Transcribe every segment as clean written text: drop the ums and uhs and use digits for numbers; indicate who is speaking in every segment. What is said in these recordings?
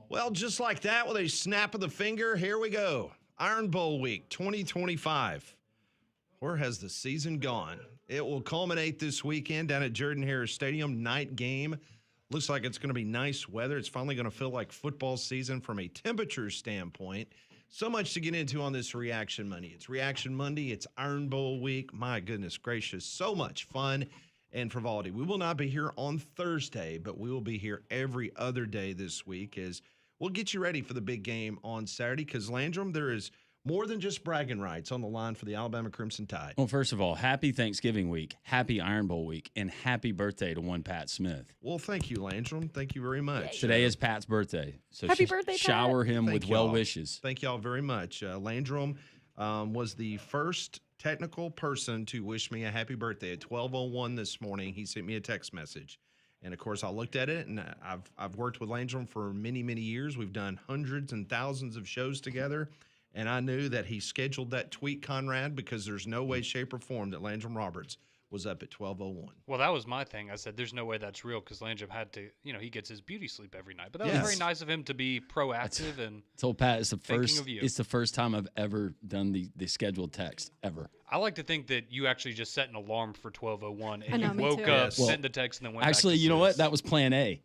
Speaker 1: Well, just like that, with a snap of the finger, here we go. Iron Bowl week 2025. Where has the season gone? It will culminate this weekend down at Jordan Harris Stadium. Night game. Looks like it's going to be nice weather. It's finally going to feel like football season from a temperature standpoint. So much to get into on this Reaction Monday. It's Reaction Monday. It's Iron Bowl week. My goodness gracious. So much fun and frivolity. We will not be here on Thursday, but we will be here every other day this week as we'll get you ready for the big game on Saturday because, Landrum, there is more than just bragging rights on the line for the Alabama Crimson Tide.
Speaker 2: Well, first of all, happy Thanksgiving week, happy Iron Bowl week, and happy birthday to one Pat Smith.
Speaker 1: Well, thank you, Landrum. Thank you very much.
Speaker 2: Today is Pat's birthday, so
Speaker 3: happy birthday, Pat.
Speaker 2: Shower him with well wishes.
Speaker 1: Thank y'all very much. Landrum was the first technical person to wish me a happy birthday at 12:01 this morning. He sent me a text message. And, of course, I looked at it, and I've worked with Landrum for many, many years. We've done hundreds and thousands of shows together. And I knew that he scheduled that tweet, Conrad, because there's no way, shape, or form that Landrum Roberts was up at 12:01.
Speaker 4: Well, that was my thing. I said, there's no way that's real because Landrum had to, he gets his beauty sleep every night. But that was very nice of him to be proactive and
Speaker 2: told Pat it's the
Speaker 4: first. Of you.
Speaker 2: It's the first time I've ever done the scheduled text ever.
Speaker 4: I like to think that you actually just set an alarm for 12:01 and
Speaker 3: know,
Speaker 4: you
Speaker 3: me
Speaker 4: woke
Speaker 3: too.
Speaker 4: up, sent the text, and then went
Speaker 2: Actually,
Speaker 4: back to
Speaker 2: you know
Speaker 4: snooze.
Speaker 2: what? That was plan A.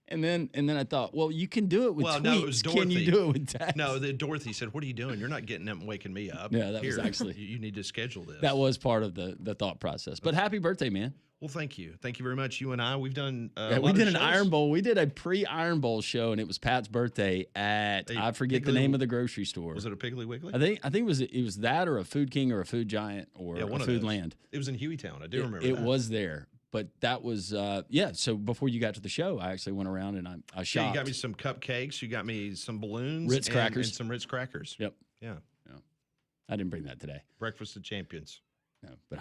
Speaker 2: And then I thought, well, you can do it with tweets.
Speaker 1: No, it was Dorothy.
Speaker 2: Can you do it with text?
Speaker 1: No, Dorothy said, "What are you doing? You're not getting up and waking me up."
Speaker 2: Yeah, that was actually
Speaker 1: you need to schedule this.
Speaker 2: That was part of the thought process. But happy birthday, man.
Speaker 1: Well, thank you very much. You and I, we've done.
Speaker 2: We did an Iron Bowl. We did a pre-Iron Bowl show, and it was Pat's birthday at I forget the name of the grocery store.
Speaker 1: Was it a Piggly Wiggly?
Speaker 2: I think it was that or a Food King or a Food Giant or a Food Land.
Speaker 1: It was in Hueytown. I do remember.
Speaker 2: It was there. But that was, so before you got to the show, I actually went around and I shopped.
Speaker 1: Yeah, you got me some cupcakes. You got me some balloons.
Speaker 2: Ritz crackers.
Speaker 1: And some Ritz crackers.
Speaker 2: Yep.
Speaker 1: Yeah.
Speaker 2: I didn't bring that today.
Speaker 1: Breakfast of champions.
Speaker 2: No, but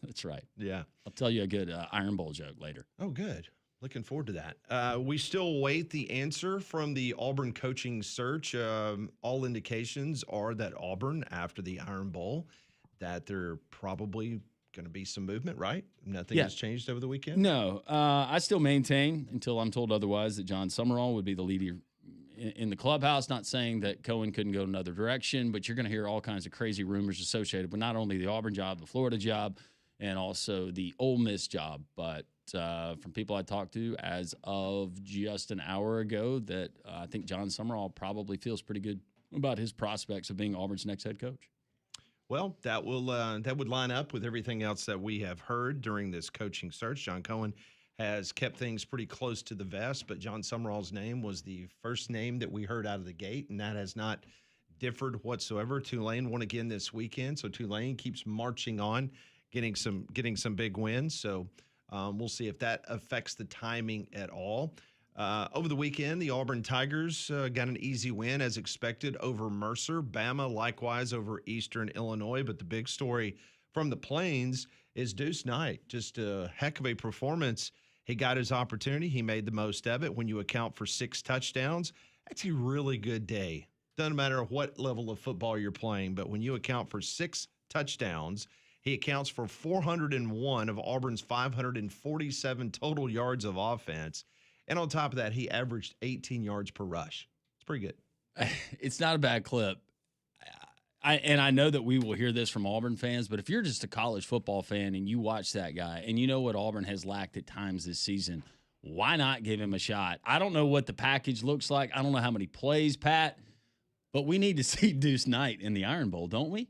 Speaker 2: that's right.
Speaker 1: Yeah.
Speaker 2: I'll tell you a good Iron Bowl joke later.
Speaker 1: Oh, good. Looking forward to that. We still await the answer from the Auburn coaching search. All indications are that Auburn, after the Iron Bowl, that they're probably going to be some movement, right? Nothing has changed over the weekend?
Speaker 2: No. I still maintain, until I'm told otherwise, that John Summerall would be the leader in the clubhouse. Not saying that Cohen couldn't go another direction, but you're going to hear all kinds of crazy rumors associated with not only the Auburn job, the Florida job, and also the Ole Miss job. But from people I talked to as of just an hour ago, that I think John Summerall probably feels pretty good about his prospects of being Auburn's next head coach.
Speaker 1: Well, that would line up with everything else that we have heard during this coaching search. John Cohen has kept things pretty close to the vest, but John Summerall's name was the first name that we heard out of the gate, and that has not differed whatsoever. Tulane won again this weekend, so Tulane keeps marching on, getting some big wins. So we'll see if that affects the timing at all. Over the weekend, the Auburn Tigers got an easy win, as expected, over Mercer. Bama, likewise, over Eastern Illinois. But the big story from the Plains is Deuce Knight. Just a heck of a performance. He got his opportunity. He made the most of it. When you account for 6 touchdowns, that's a really good day. Doesn't matter what level of football you're playing, but when you account for 6 touchdowns, he accounts for 401 of Auburn's 547 total yards of offense. And on top of that, he averaged 18 yards per rush. It's pretty good.
Speaker 2: It's not a bad clip. I know that we will hear this from Auburn fans, but if you're just a college football fan and you watch that guy and you know what Auburn has lacked at times this season, why not give him a shot? I don't know what the package looks like. I don't know how many plays, Pat, but we need to see Deuce Knight in the Iron Bowl, don't we?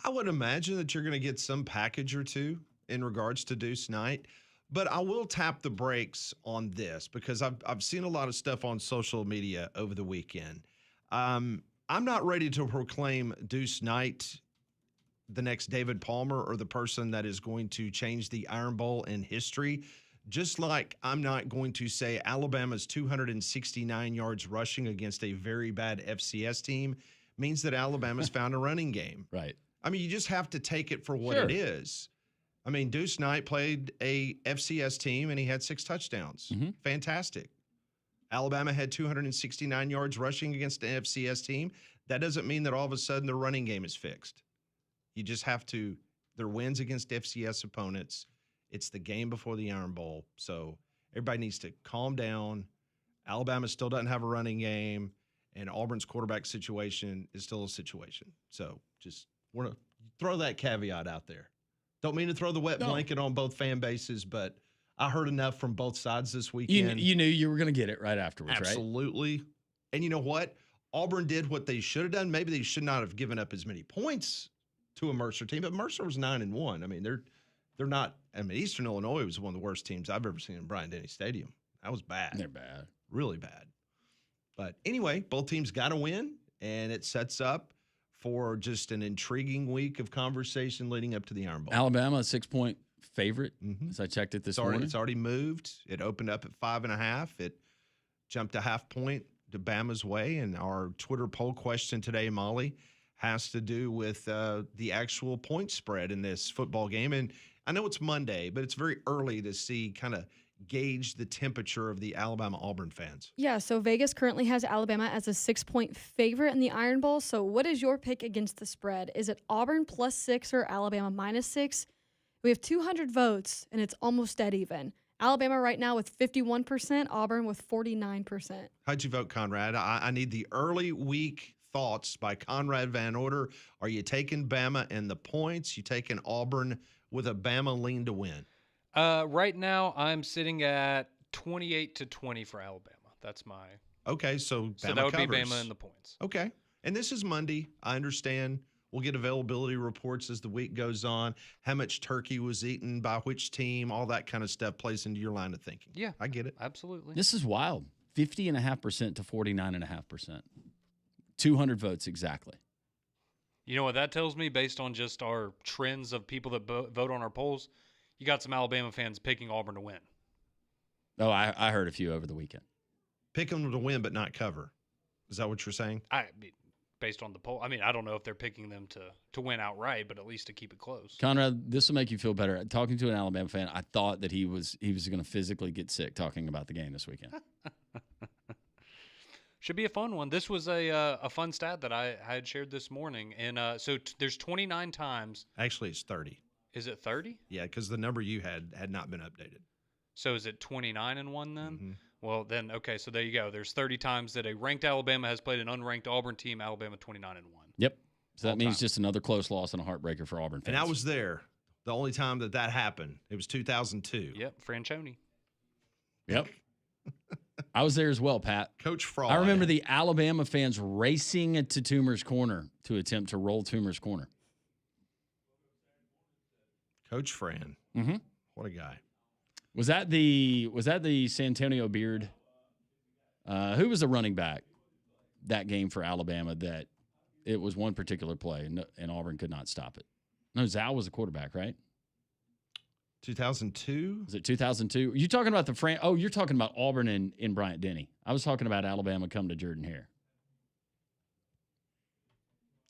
Speaker 1: I would imagine that you're going to get some package or two in regards to Deuce Knight. But I will tap the brakes on this because I've seen a lot of stuff on social media over the weekend. I'm not ready to proclaim Deuce Knight the next David Palmer or the person that is going to change the Iron Bowl in history. Just like I'm not going to say Alabama's 269 yards rushing against a very bad FCS team means that Alabama's found a running game.
Speaker 2: Right.
Speaker 1: I mean, you just have to take it for what it is. I mean, Deuce Knight played a FCS team, and he had 6 touchdowns.
Speaker 2: Mm-hmm.
Speaker 1: Fantastic. Alabama had 269 yards rushing against an FCS team. That doesn't mean that all of a sudden the running game is fixed. You just have to – their wins against FCS opponents. It's the game before the Iron Bowl. So everybody needs to calm down. Alabama still doesn't have a running game, and Auburn's quarterback situation is still a situation. So just want to throw that caveat out there. Don't mean to throw the wet blanket on both fan bases, but I heard enough from both sides this weekend.
Speaker 2: You knew you were going to get it right afterwards, right?
Speaker 1: Absolutely. And you know what? Auburn did what they should have done. Maybe they should not have given up as many points to a Mercer team, but Mercer was 9-1. I mean, they're not. I mean, Eastern Illinois was one of the worst teams I've ever seen in Bryant-Denny Stadium. That was bad.
Speaker 2: They're bad,
Speaker 1: really bad. But anyway, both teams got to win, and it sets up for just an intriguing week of conversation leading up to the Iron Bowl.
Speaker 2: Alabama, a 6-point favorite. As I checked it this morning,
Speaker 1: it's already moved. It opened up at 5.5. It jumped a half point to Bama's way. And our Twitter poll question today, Molly, has to do with the actual point spread in this football game. And I know it's Monday, but it's very early to see kind of gauge the temperature of the Alabama-Auburn fans.
Speaker 3: Yeah, so Vegas currently has Alabama as a 6-point favorite in the Iron Bowl. So what is your pick against the spread? Is it Auburn +6 or Alabama -6? We have 200 votes, and it's almost dead even. Alabama right now with 51%, Auburn with 49%.
Speaker 1: How'd you vote, Conrad? I need the early week thoughts by Conrad Van Order. Are you taking Bama and the points? You taking Auburn with a Bama lean to win?
Speaker 4: Right now, I'm sitting at 28-20 for Alabama. That's my.
Speaker 1: Okay, so Bama
Speaker 4: that would
Speaker 1: covers.
Speaker 4: be Bama and the points.
Speaker 1: Okay, and this is Monday. I understand. We'll get availability reports as the week goes on. How much turkey was eaten by which team? All that kind of stuff plays into your line of thinking.
Speaker 4: Yeah,
Speaker 1: I get it.
Speaker 4: Absolutely.
Speaker 2: This is wild. 50.5% to 49.5%. 200 votes exactly.
Speaker 4: You know what that tells me based on just our trends of people that vote on our polls? You got some Alabama fans picking Auburn to win.
Speaker 2: Oh, I heard a few over the weekend.
Speaker 1: Pick them to win but not cover. Is that what you're saying?
Speaker 4: I mean, based on the poll. I mean, I don't know if they're picking them to win outright, but at least to keep it close.
Speaker 2: Conrad, this will make you feel better. Talking to an Alabama fan, I thought that he was going to physically get sick talking about the game this weekend.
Speaker 4: Should be a fun one. This was a fun stat that I had shared this morning. And so there's 29 times.
Speaker 1: Actually, it's 30.
Speaker 4: Is it 30?
Speaker 1: Yeah, because the number you had not been updated.
Speaker 4: So is it 29 and 1 then?
Speaker 1: Mm-hmm.
Speaker 4: Well, then, okay, so there you go. There's 30 times that a ranked Alabama has played an unranked Auburn team, Alabama 29 and 1.
Speaker 2: Yep. So that means just another close loss and a heartbreaker for Auburn fans.
Speaker 1: And I was there. The only time that happened, it was 2002.
Speaker 4: Yep, Franchione.
Speaker 2: Yep. I was there as well, Pat.
Speaker 1: Coach Fraud.
Speaker 2: I remember the Alabama fans racing to Toomer's Corner to attempt to roll Toomer's Corner.
Speaker 1: Coach Fran.
Speaker 2: Mm-hmm.
Speaker 1: What a guy.
Speaker 2: Was that the Santonio Beard? Who was the running back that game for Alabama that it was one particular play and Auburn could not stop it? No, Zal was the quarterback, right?
Speaker 1: 2002?
Speaker 2: Was it 2002? You talking about you're talking about Auburn in Bryant-Denny. I was talking about Alabama come to Jordan-Hare.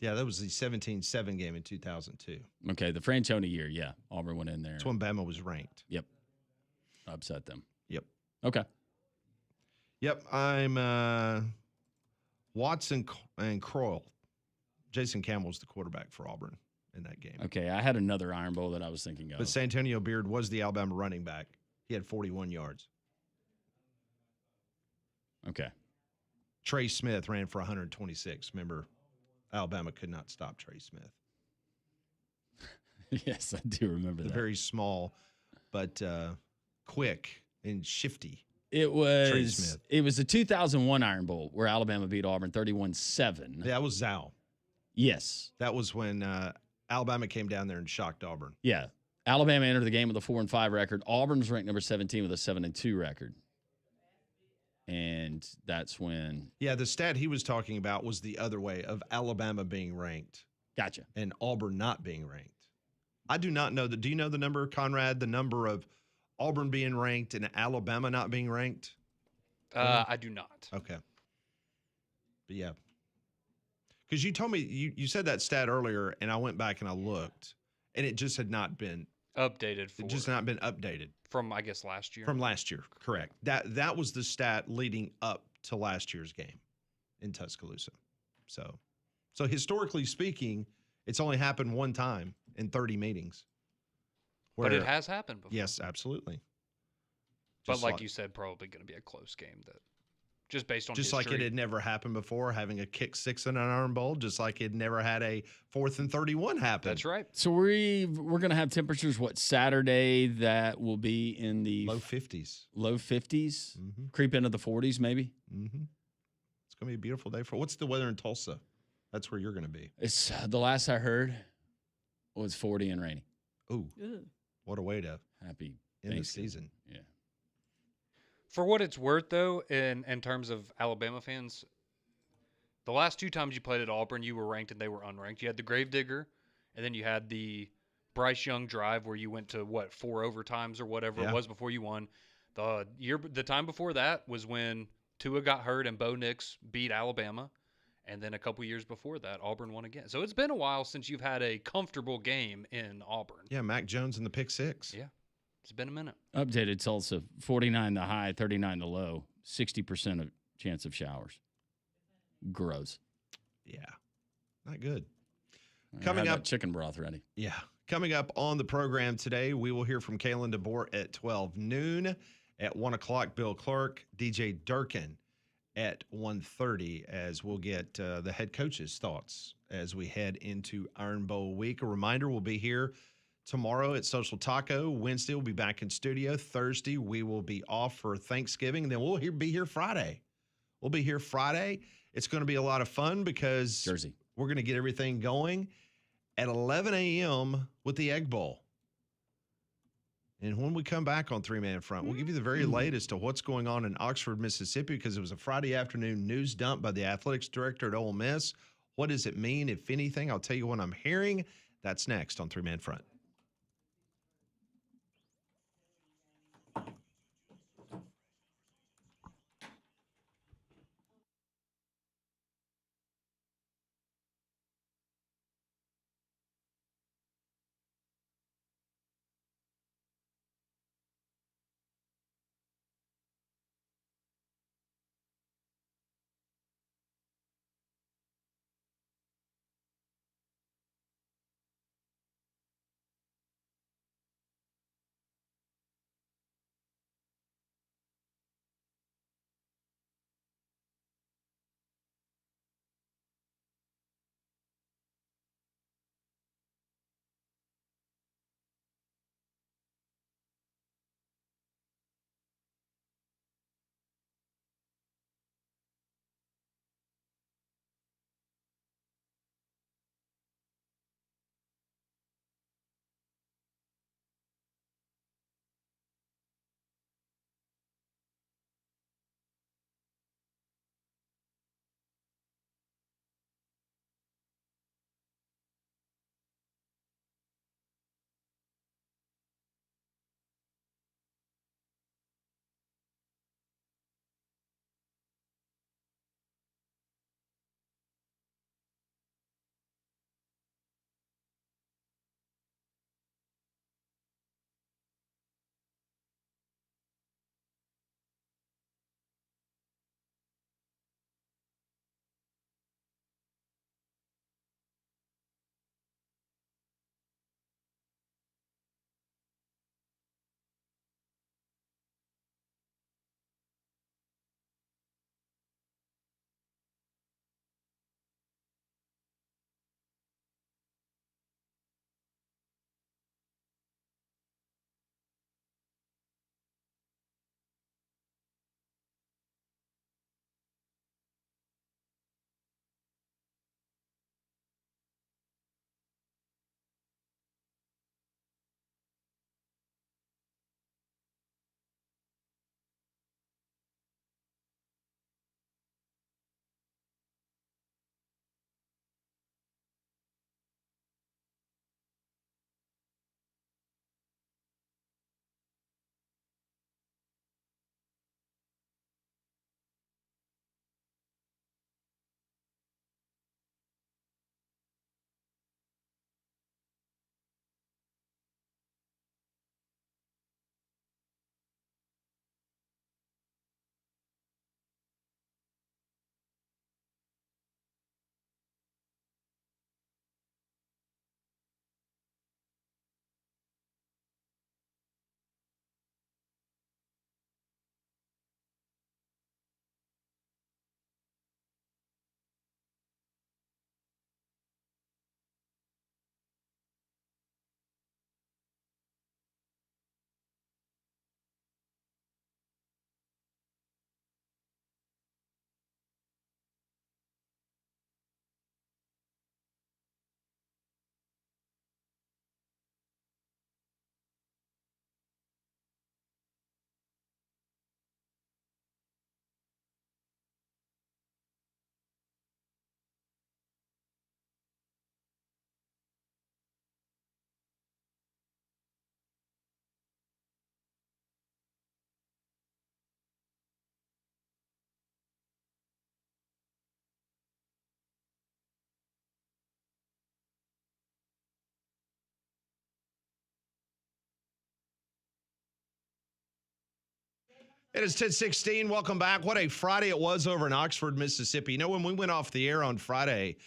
Speaker 1: Yeah, that was the 17-7 game in 2002.
Speaker 2: Okay, the Franchione year, yeah. Auburn went in there.
Speaker 1: That's when Bama was ranked.
Speaker 2: Yep. Upset them.
Speaker 1: Yep.
Speaker 2: Okay.
Speaker 1: Yep, I'm Watson and Croyle. Jason Campbell's the quarterback for Auburn in that game.
Speaker 2: Okay, I had another Iron Bowl that I was thinking of.
Speaker 1: But Santonio Beard was the Alabama running back. He had 41 yards.
Speaker 2: Okay.
Speaker 1: Trey Smith ran for 126. Remember, Alabama could not stop Trey Smith.
Speaker 2: Yes, I do remember that.
Speaker 1: Very small, but quick and shifty.
Speaker 2: It was a 2001 Iron Bowl where Alabama beat Auburn 31-7.
Speaker 1: That was Zal.
Speaker 2: Yes.
Speaker 1: That was when Alabama came down there and shocked Auburn.
Speaker 2: Yeah. Alabama entered the game with a 4-5 record. Auburn's ranked number 17 with a 7-2 record. And that's when.
Speaker 1: Yeah, the stat he was talking about was the other way of Alabama being ranked.
Speaker 2: Gotcha.
Speaker 1: And Auburn not being ranked. I do not know. Do you know the number, Conrad, the number of Auburn being ranked and Alabama not being ranked?
Speaker 4: I do not.
Speaker 1: Okay. But yeah. Because you told me, you said that stat earlier, and I went back and I looked, and it just had not been
Speaker 4: updated.
Speaker 1: It just not been updated.
Speaker 4: From, I guess, last year.
Speaker 1: From last year, correct. That was the stat leading up to last year's game in Tuscaloosa. So historically speaking, it's only happened one time in 30 meetings.
Speaker 4: But it has happened before.
Speaker 1: Yes, absolutely.
Speaker 4: But like you said, probably going to be a close game. just based on
Speaker 1: Just
Speaker 4: history.
Speaker 1: like it had never happened before, having a kick six in an Iron Bowl, just like it never had a 4th and 31 happen.
Speaker 4: That's right.
Speaker 2: So we're going to have temperatures, Saturday that will be in the
Speaker 1: Low 50s.
Speaker 2: low 50s,
Speaker 1: Mm-hmm.
Speaker 2: creep into the 40s maybe.
Speaker 1: Mm-hmm. It's going to be a beautiful day for. What's the weather in Tulsa? That's where you're going to be.
Speaker 2: It's the last I heard was 40 and rainy.
Speaker 1: Ooh,
Speaker 3: Ugh.
Speaker 1: what a way to
Speaker 2: Happy
Speaker 1: end the
Speaker 2: Thanksgiving.
Speaker 1: season.
Speaker 2: Yeah.
Speaker 4: For what it's worth, though, in terms of Alabama fans, the last 2 times you played at Auburn, you were ranked and they were unranked. You had the Gravedigger, and then you had the Bryce Young drive where you went to 4 overtimes or whatever
Speaker 1: Yeah.
Speaker 4: it was before you won. The time before that was when Tua got hurt and Bo Nix beat Alabama, and then a couple years before that, Auburn won again. So it's been a while since you've had a comfortable game in Auburn.
Speaker 1: Yeah, Mac Jones and the pick six.
Speaker 4: Yeah. It's been a minute.
Speaker 2: Updated Tulsa, 49 the high, 39 the low, 60% of chance of showers. Gross.
Speaker 1: Yeah, not good.
Speaker 2: I
Speaker 1: Coming
Speaker 2: had
Speaker 1: up-
Speaker 2: that chicken broth ready.
Speaker 1: Yeah. Coming up on the program today, we will hear from Kalen DeBoer at 12 noon. At 1 o'clock, Bill Clark, DJ Durkin at 1:30, as we'll get the head coach's thoughts as we head into Iron Bowl week. A reminder, we'll be here tomorrow at Social Taco. Wednesday, we'll be back in studio. Thursday, we will be off for Thanksgiving. And then we'll be here Friday. We'll be here Friday. It's going to be a lot of fun because
Speaker 2: Jersey.
Speaker 1: we're going to get everything going at 11 a.m. with the Egg Bowl. And when we come back on Three Man Front, we'll give you the very latest to what's going on in Oxford, Mississippi, because it was a Friday afternoon news dump by the athletics director at Ole Miss. What does it mean, if anything? I'll tell you what I'm hearing. That's next on Three Man Front. It is 10:16. Welcome back. What a Friday it was over in Oxford, Mississippi. You know, when we went off the air on Friday,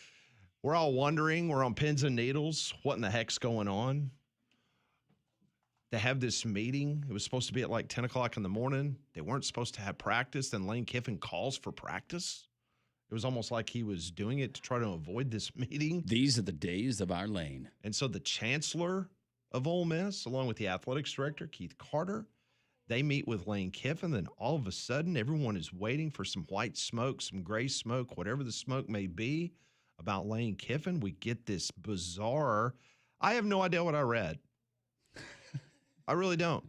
Speaker 1: we're all wondering, we're on pins and needles, what in the heck's going on? They have this meeting. It was supposed to be at like 10 o'clock in the morning. They weren't supposed to have practice. Then Lane Kiffin calls for practice. It was almost like he was doing it to try to avoid this meeting.
Speaker 2: These are the days of our Lane.
Speaker 1: And so the chancellor of Ole Miss, along with the athletics director, Keith Carter, they meet with Lane Kiffin. Then all of a sudden, everyone is waiting for some white smoke, some gray smoke, whatever the smoke may be about Lane Kiffin. We get this bizarre, I have no idea what I read. I really don't.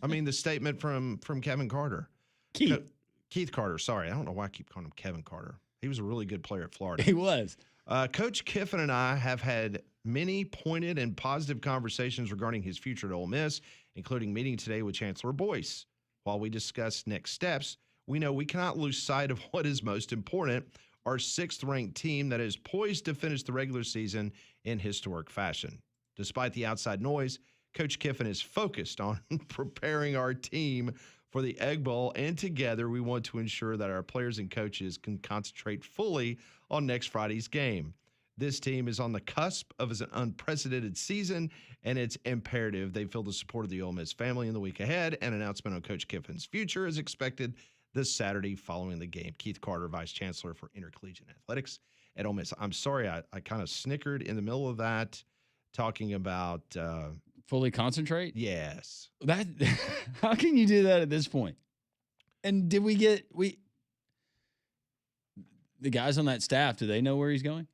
Speaker 1: I mean, the statement from Kevin Carter. Keith Carter, sorry. I don't know why I keep calling him Kevin Carter. He was a really good player at Florida.
Speaker 2: He was.
Speaker 1: Coach Kiffin and I have had many pointed and positive conversations regarding his future at Ole Miss, including meeting today with Chancellor Boyce. While we discuss next steps, we know we cannot lose sight of what is most important, our sixth-ranked team that is poised to finish the regular season in historic fashion. Despite the outside noise, Coach Kiffin is focused on preparing our team for the Egg Bowl, and together we want to ensure that our players and coaches can concentrate fully on next Friday's game. This team is on the cusp of an unprecedented season, and it's imperative they feel the support of the Ole Miss family in the week ahead. An announcement on Coach Kiffin's future is expected this Saturday following the game. Keith Carter, Vice Chancellor for Intercollegiate Athletics at Ole Miss. I'm sorry, I kind of snickered in the middle of that, talking about
Speaker 2: fully concentrate?
Speaker 1: Yes.
Speaker 2: That how can you do that at this point? And did we the guys on that staff, do they know where he's going?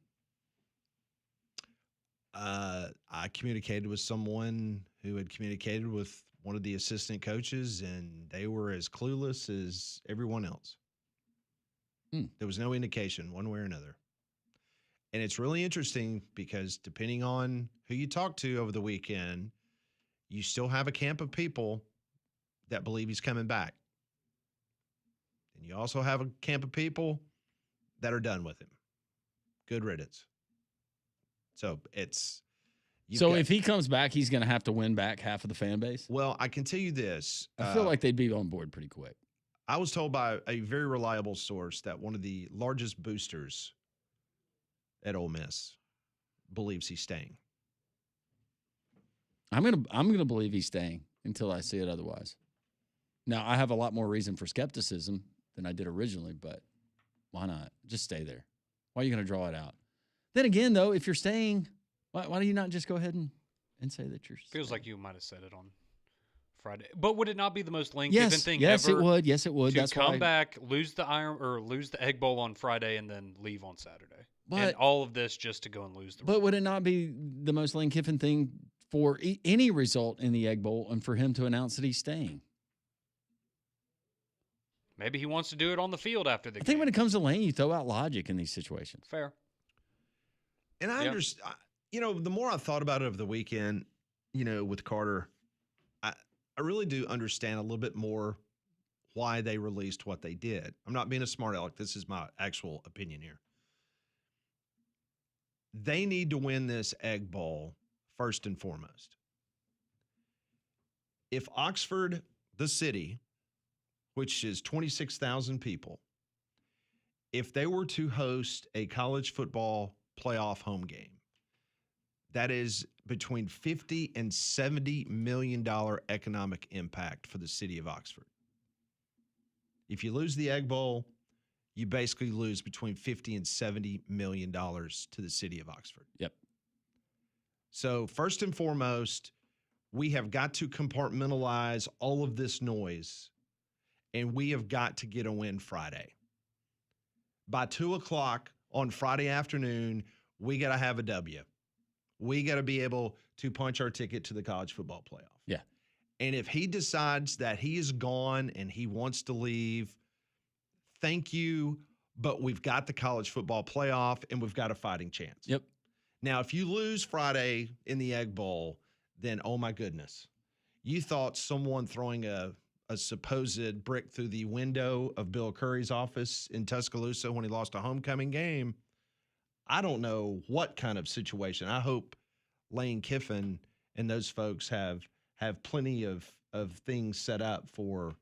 Speaker 1: I communicated with someone who had communicated with one of the assistant coaches, and they were as clueless as everyone else. There was no indication one way or another. And it's really interesting because depending on who you talk to over the weekend, you still have a camp of people that believe he's coming back. And you also have a camp of people that are done with him. Good riddance. So it's...
Speaker 2: if he comes back, he's going to have to win back half of the fan base?
Speaker 1: Well, I can tell you this.
Speaker 2: I feel like they'd be on board pretty quick.
Speaker 1: I was told by a very reliable source that one of the largest boosters at Ole Miss believes he's staying.
Speaker 2: I'm gonna believe he's staying until I see it otherwise. Now, I have a lot more reason for skepticism than I did originally, but why not? Just stay there. Why are you going to draw it out? Then again, though, if you're staying, why do you not just go ahead and say that you're
Speaker 4: Feels
Speaker 2: staying?
Speaker 4: like you might have said it on Friday. But would it not be the most Lane
Speaker 2: Yes,
Speaker 4: Kiffin thing
Speaker 2: yes,
Speaker 4: ever?
Speaker 2: it would. Yes, it would.
Speaker 4: To
Speaker 2: That's
Speaker 4: come
Speaker 2: why.
Speaker 4: back, lose the Egg Bowl on Friday, and then leave on Saturday.
Speaker 2: But-
Speaker 4: and all of this just to go and lose the.
Speaker 2: But would it not be the most Lane Kiffin thing for any result in the Egg Bowl and for him to announce that he's staying?
Speaker 4: Maybe he wants to do it on the field after the
Speaker 2: I
Speaker 4: game.
Speaker 2: think when it comes to Lane, you throw out logic in these situations.
Speaker 4: Fair.
Speaker 1: And I understand, the more I thought about it over the weekend, with Carter, I really do understand a little bit more why they released what they did. I'm not being a smart aleck. This is my actual opinion here. They need to win this Egg Bowl first and foremost. If Oxford, the city, which is 26,000 people, if they were to host a college football playoff home game, that is between $50 and $70 million economic impact for the city of Oxford. If you lose the Egg Bowl, you basically lose between $50 and $70 million to the city of Oxford.
Speaker 2: Yep.
Speaker 1: So first and foremost, we have got to compartmentalize all of this noise, and we have got to get a win Friday. By 2 o'clock on Friday afternoon, we got to have a W. We got to be able to punch our ticket to the college football playoff.
Speaker 2: Yeah.
Speaker 1: And if he decides that he is gone and he wants to leave, thank you, but we've got the college football playoff and we've got a fighting chance.
Speaker 2: Yep.
Speaker 1: Now, if you lose Friday in the Egg Bowl, then, oh my goodness, you thought someone throwing a supposed brick through the window of Bill Curry's office in Tuscaloosa when he lost a homecoming game. I don't know what kind of situation. I hope Lane Kiffin and those folks have plenty of things set up for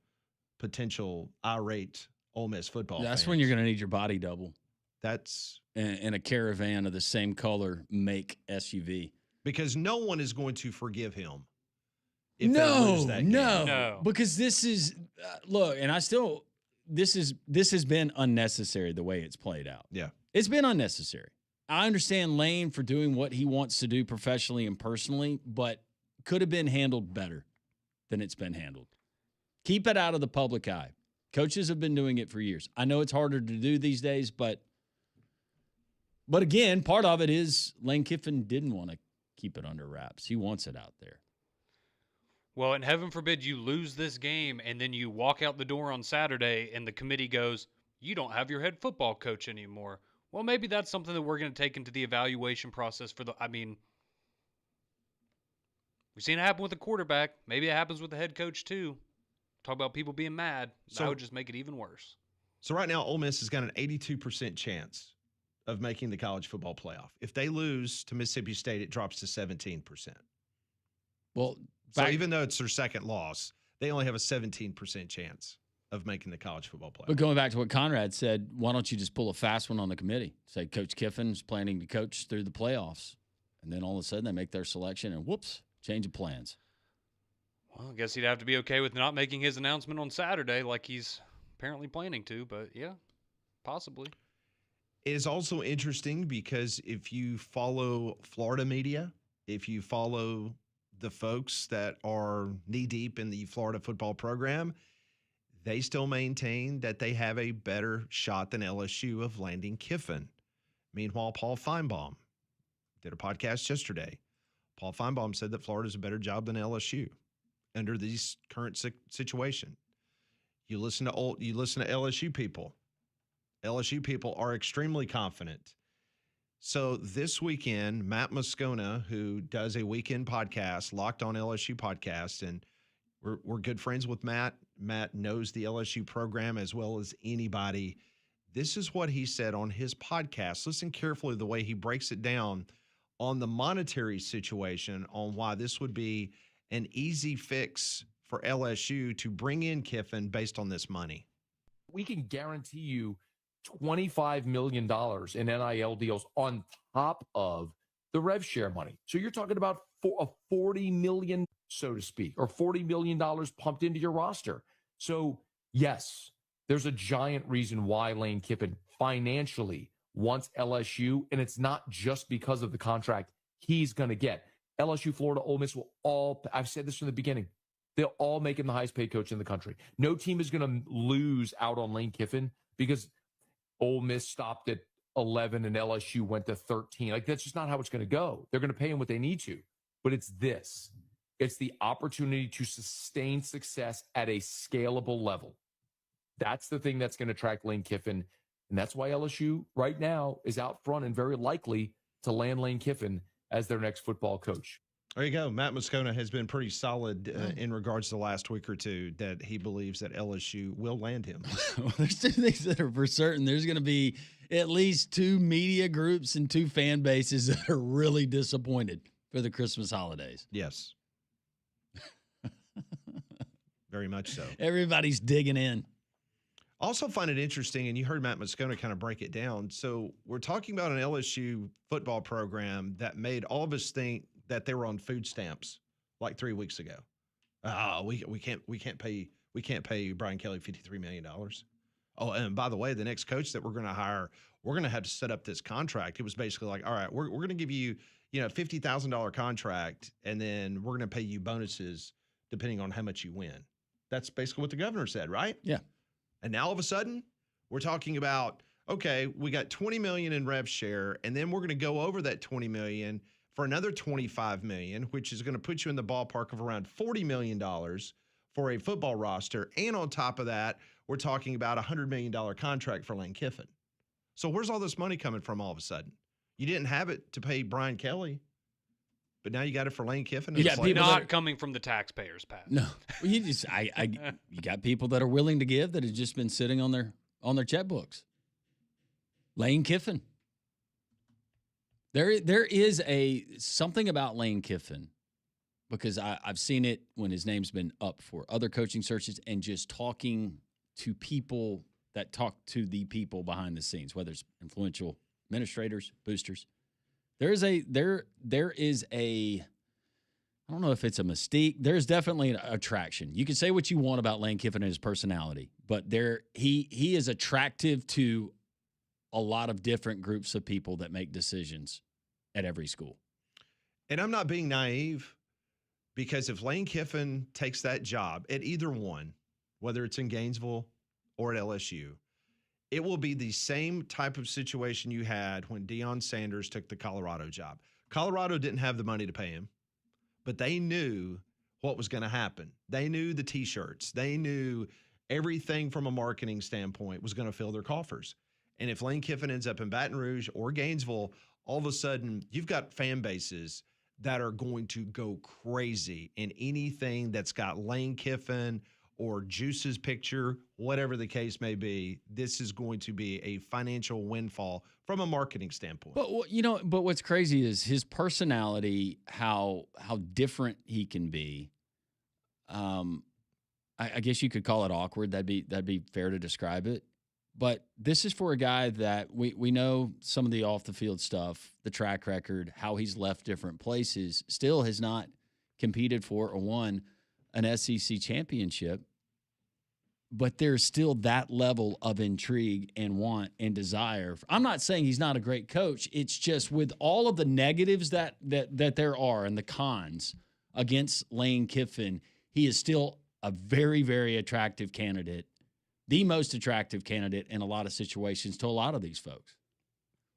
Speaker 1: potential irate Ole Miss football
Speaker 2: That's
Speaker 1: fans.
Speaker 2: when you're going to need your body double
Speaker 1: That's
Speaker 2: and a caravan of the same color make SUV.
Speaker 1: because no one is going to forgive him if they lose that game.
Speaker 4: No.
Speaker 2: Because this is look, and this has been unnecessary the way it's played out.
Speaker 1: Yeah.
Speaker 2: It's been unnecessary. I understand Lane for doing what he wants to do professionally and personally, but could have been handled better than it's been handled. Keep it out of the public eye. Coaches have been doing it for years. I know it's harder to do these days, but again, part of it is Lane Kiffin didn't want to keep it under wraps. He wants it out there.
Speaker 4: Well, and heaven forbid you lose this game and then you walk out the door on Saturday and the committee goes, you don't have your head football coach anymore. Well, maybe that's something that we're going to take into the evaluation process we've seen it happen with the quarterback. Maybe it happens with the head coach too. Talk about people being mad. That would just make it even worse.
Speaker 1: So right now, Ole Miss has got an 82% chance of making the college football playoff. If they lose to Mississippi State, it drops to 17%.
Speaker 2: Well,
Speaker 1: So even though it's their second loss, they only have a 17% chance of making the college football playoff.
Speaker 2: but going back to what Conrad said, why don't you just pull a fast one on the committee? Say Coach Kiffin's planning to coach through the playoffs. And then all of a sudden they make their selection and whoops, change of plans.
Speaker 4: Well, I guess he'd have to be okay with not making his announcement on Saturday like he's apparently planning to, but yeah, possibly.
Speaker 1: It is also interesting because if you follow Florida media, if you follow the folks that are knee-deep in the Florida football program, they still maintain that they have a better shot than LSU of landing Kiffin. Meanwhile, Paul Feinbaum did a podcast yesterday. Paul Feinbaum said that Florida is a better job than LSU under this current situation. You listen to LSU people. LSU people are extremely confident. So this weekend, Matt Moscona, who does a weekend podcast, Locked on LSU podcast, and we're good friends with Matt. Matt knows the LSU program as well as anybody. This is what he said on his podcast. Listen carefully to the way he breaks it down on the monetary situation, on why this would be an easy fix for LSU to bring in Kiffin based on this money.
Speaker 5: We can guarantee you $25 million in NIL deals on top of the rev share money. So you're talking about $40 million, so to speak, or $40 million pumped into your roster. So yes, there's a giant reason why Lane Kiffin financially wants LSU, and it's not just because of the contract he's going to get. LSU, Florida, Ole Miss will all, I've said this from the beginning, they'll all make him the highest paid coach in the country. No team is going to lose out on Lane Kiffin because Ole Miss stopped at 11 and LSU went to 13. Like, that's just not how it's going to go. They're going to pay him what they need to. But it's this. It's the opportunity to sustain success at a scalable level. That's the thing that's going to attract Lane Kiffin. And that's why LSU right now is out front and very likely to land Lane Kiffin as their next football coach.
Speaker 1: There you go. Matt Moscona has been pretty solid in regards to the last week or two that he believes that LSU will land him.
Speaker 2: Well, there's two things that are for certain. There's going to be at least two media groups and two fan bases that are really disappointed for the Christmas holidays.
Speaker 1: Yes. Very much so.
Speaker 2: Everybody's digging in.
Speaker 1: Also find it interesting, and you heard Matt Moscona kind of break it down. So we're talking about an LSU football program that made all of us think that they were on food stamps like 3 weeks ago. We can't pay Brian Kelly $53 million. Oh, and by the way, the next coach that we're going to hire, we're going to have to set up this contract. It was basically like, all right, we're going to give you, $50,000 contract, and then we're going to pay you bonuses depending on how much you win. That's basically what the governor said, right?
Speaker 2: Yeah.
Speaker 1: And now all of a sudden, we're talking about, okay, we got $20 million in rev share, and then we're going to go over that $20 million for another $25 million, which is going to put you in the ballpark of around $40 million for a football roster. And on top of that, we're talking about a $100 million contract for Lane Kiffin. So where's all this money coming from all of a sudden? You didn't have it to pay Brian Kelly, but now you got it for Lane Kiffin.
Speaker 2: You got people
Speaker 4: Not coming from the taxpayers, Pat.
Speaker 2: No, you just you got people that are willing to give that have just been sitting on their checkbooks. Lane Kiffin. There is something about Lane Kiffin because I've seen it when his name's been up for other coaching searches and just talking to people that talk to the people behind the scenes, whether it's influential administrators, boosters. There is a I don't know if it's a mystique. There's definitely an attraction. You can say what you want about Lane Kiffin and his personality, but he is attractive to a lot of different groups of people that make decisions at every school.
Speaker 1: And I'm not being naive, because if Lane Kiffin takes that job at either one, whether it's in Gainesville or at LSU, it will be the same type of situation you had when Deion Sanders took the Colorado job. Colorado didn't have the money to pay him, but they knew what was going to happen. They knew the T-shirts. They knew everything from a marketing standpoint was going to fill their coffers. And if Lane Kiffin ends up in Baton Rouge or Gainesville, all of a sudden you've got fan bases that are going to go crazy in anything that's got Lane Kiffin or Juice's picture, whatever the case may be. This is going to be a financial windfall from a marketing standpoint.
Speaker 2: But but what's crazy is his personality, how different he can be. I guess you could call it awkward. That'd be fair to describe it. But this is for a guy that we know some of the off the field stuff, the track record, how he's left different places, still has not competed for or won an SEC championship. But there's still that level of intrigue and want and desire. I'm not saying he's not a great coach. It's just with all of the negatives that there are and the cons against Lane Kiffin, he is still a very, very attractive candidate, the most attractive candidate in a lot of situations to a lot of these folks.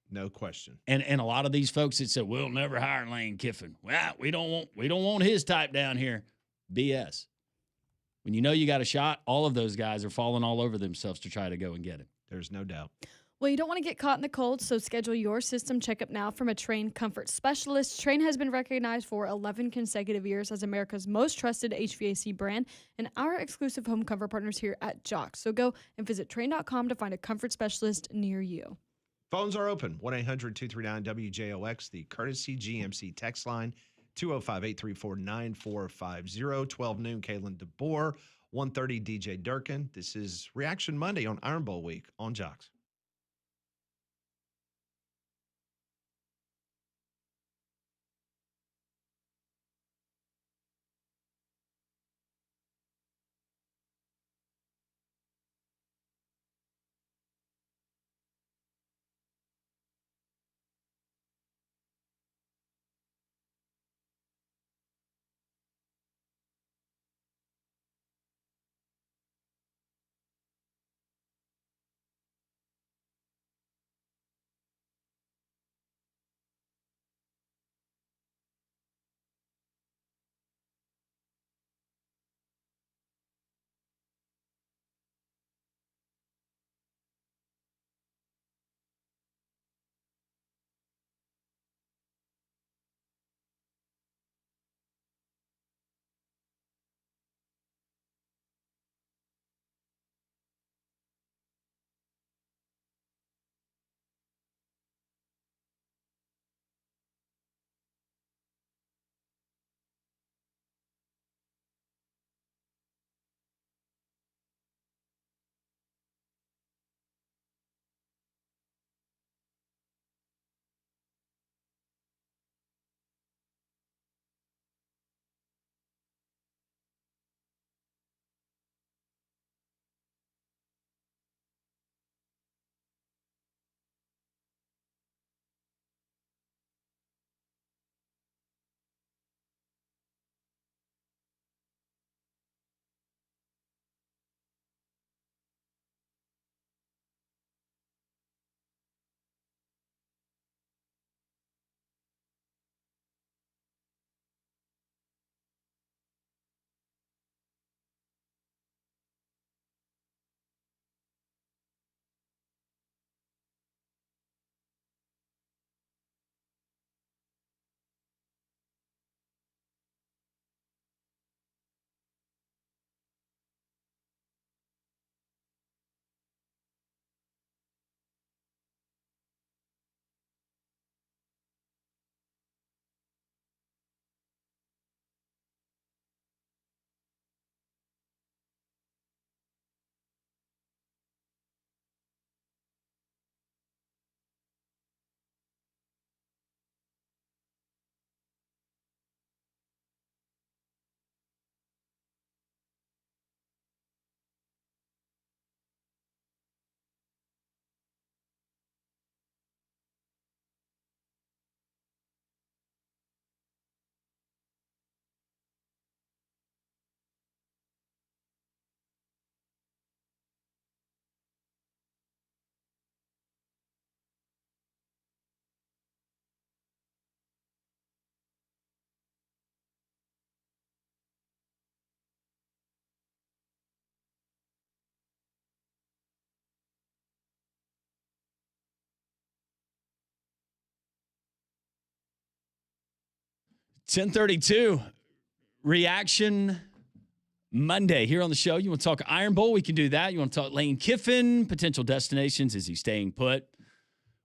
Speaker 1: No question.
Speaker 2: And a lot of these folks that said, we'll never hire Lane Kiffin. Well, we don't want his type down here. BS. When you know you got a shot, all of those guys are falling all over themselves to try to go and get it.
Speaker 1: There's no doubt.
Speaker 3: Well, you don't want to get caught in the cold, so schedule your system checkup now from a Train comfort specialist. Train has been recognized for 11 consecutive years as America's most trusted HVAC brand and our exclusive home comfort partners here at Jocks. So go and visit train.com to find a comfort specialist near you.
Speaker 1: Phones are open. 1-800-239-WJOX, the courtesy GMC text line. 205-834-9450. 12 noon, Kalen DeBoer. 1:30, DJ Durkin. This is Reaction Monday on Iron Bowl week on Jocks.
Speaker 2: 10:32 reaction Monday here on the show. You want to talk Iron Bowl? We can do that. You want to talk Lane Kiffin, potential destinations? Is he staying put?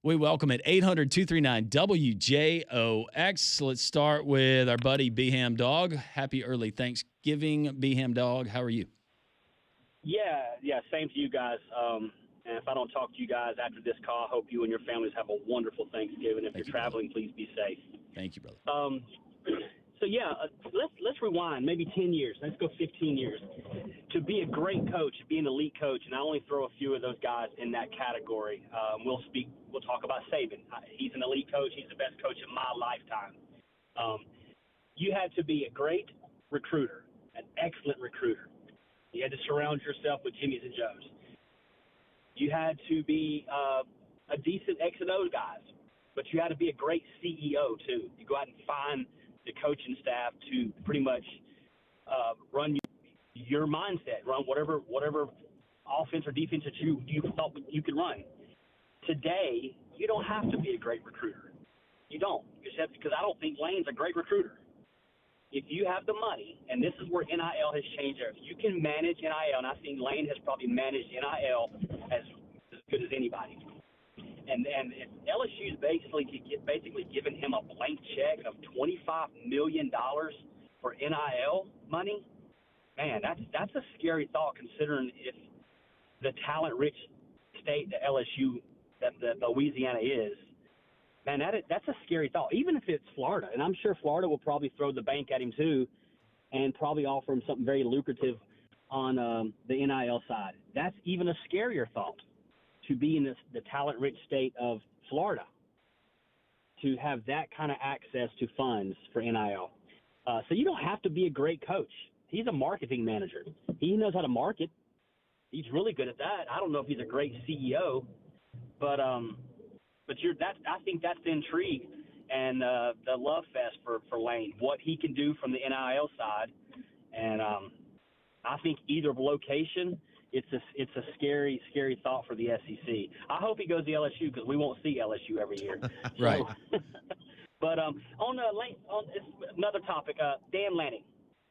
Speaker 2: We welcome at 800-239-WJOX. Let's start with our buddy Beham Dog. Happy early Thanksgiving, Beham Dog. How are you?
Speaker 6: Yeah, same to you guys. And if I don't talk to you guys after this call, I hope you and your families have a wonderful Thanksgiving. If you're traveling, please be safe.
Speaker 2: Thank you, brother.
Speaker 6: Let's rewind maybe 10 years. Let's go 15 years. To be a great coach, be an elite coach, and I only throw a few of those guys in that category. We'll talk about Saban. He's an elite coach. He's the best coach in my lifetime. You had to be a great recruiter, an excellent recruiter. You had to surround yourself with Jimmys and Joes. You had to be a decent X and O guys, but you had to be a great CEO too. You go out and find the coaching staff to pretty much run your mindset, run whatever offense or defense that you thought you could run. Today, you don't have to be a great recruiter. You don't, except because I don't think Lane's a great recruiter. If you have the money, and this is where NIL has changed, if you can manage NIL, and I think Lane has probably managed NIL as good as anybody. And LSU's basically given him a blank check of $25 million for NIL money. Man, that's a scary thought, considering if the talent-rich state that LSU, that Louisiana is. Man, that's a scary thought, even if it's Florida. And I'm sure Florida will probably throw the bank at him too and probably offer him something very lucrative on the NIL side. That's even a scarier thought, to be in the talent-rich state of Florida, to have that kind of access to funds for NIL. So you don't have to be a great coach. He's a marketing manager. He knows how to market. He's really good at that. I don't know if he's a great CEO, but I think that's the intrigue and the love fest for Lane, what he can do from the NIL side. And I think either location, it's a scary, scary thought for the SEC. I hope he goes to LSU, because we won't see LSU every year.
Speaker 2: Right.
Speaker 6: But on another topic, Dan Lanning.